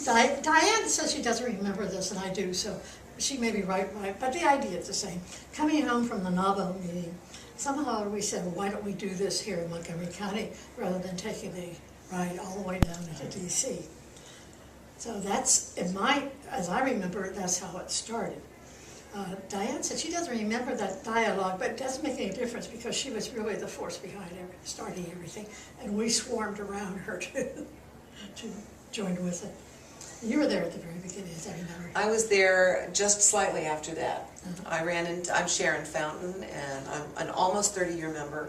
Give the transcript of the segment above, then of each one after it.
Diane says she doesn't remember this, and I do, so she may be right, but the idea is the same. Coming home from the NAVO meeting, somehow we said, well, why don't we do this here in Montgomery County rather than taking the ride all the way down into DC. So that's, as I remember it, that's how it started. Diane said she doesn't remember that dialogue, but it doesn't make any difference because she was really the force behind starting everything, and we swarmed around her to join with it. You were there at the very beginning, as I remember. I was there just slightly after that. I'm Sharon Fountain, and I'm an almost 30-year member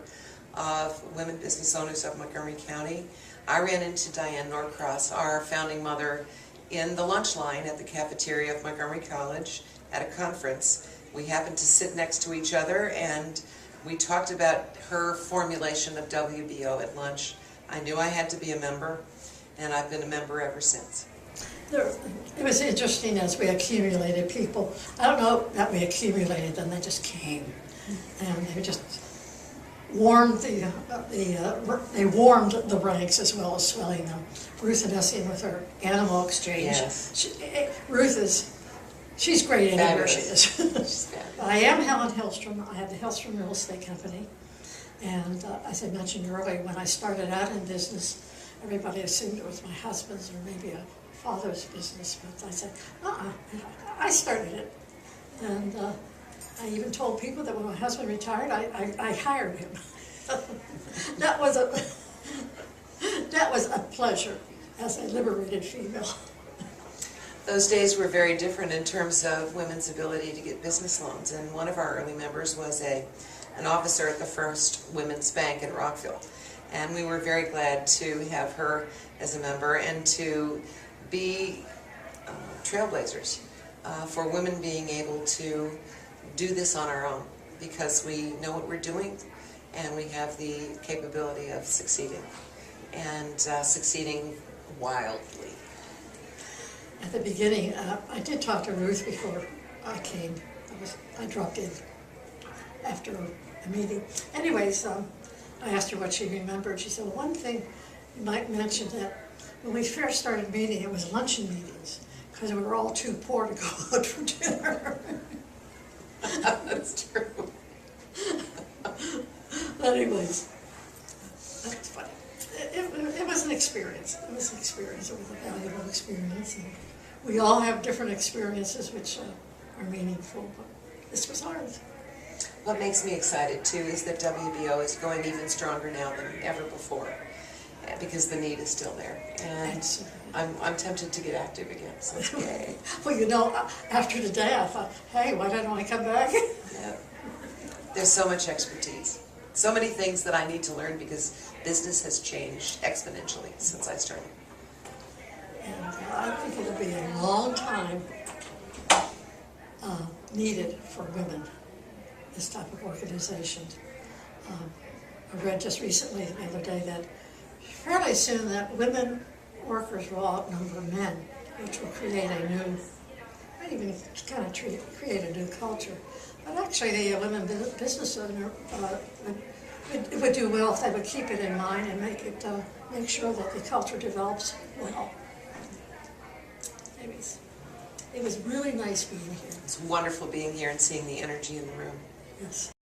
of Women Business Owners of Montgomery County. I ran into Diane Norcross, our founding mother, in the lunch line at the cafeteria of Montgomery College at a conference. We happened to sit next to each other, and we talked about her formulation of WBO at lunch. I knew I had to be a member, and I've been a member ever since. It was interesting as we accumulated people. I don't know that we accumulated them, they just came. And they just warmed they warmed the ranks as well as swelling them. Ruth and Essie with her animal exchange. Yes. She's great anywhere she Fabulous. is. I am Helen Hillstrom. I have the Hillstrom Real Estate Company. And as I mentioned earlier, when I started out in business, everybody assumed it was my husband's or maybe a father's business, but I said, I started it. And I even told people that when my husband retired, I hired him. That was a pleasure as a liberated female. Those days were very different in terms of women's ability to get business loans, and one of our early members was an officer at the First Women's Bank in Rockville. And we were very glad to have her as a member and to be trailblazers for women being able to do this on our own, because we know what we're doing and we have the capability of succeeding, and succeeding wildly. At the beginning, I did talk to Ruth before I came. I dropped in after a meeting. Anyways, I asked her what she remembered. She said, well, one thing you might mention that when we first started meeting, it was luncheon meetings, because we were all too poor to go out for dinner. That's true. But anyways, that's funny. It was an experience. It was an experience. It was a valuable experience. And we all have different experiences which are meaningful, but this was ours. What makes me excited too is that WBO is going even stronger now than ever before, because the need is still there, and I'm tempted to get active again. So yay! Well, you know, after today, I thought, hey, why don't I come back? Yeah. There's so much expertise, so many things that I need to learn, because business has changed exponentially since I started. And I think it'll be a long time needed for women, this type of organization. I read just recently, the other day, that fairly soon that women workers will outnumber men, which will create a new, not even kind of create a new culture. But actually, the women business owner would do well if they would keep it in mind and make sure that the culture develops well. Anyways, it was really nice being here. It's wonderful being here and seeing the energy in the room. Yes.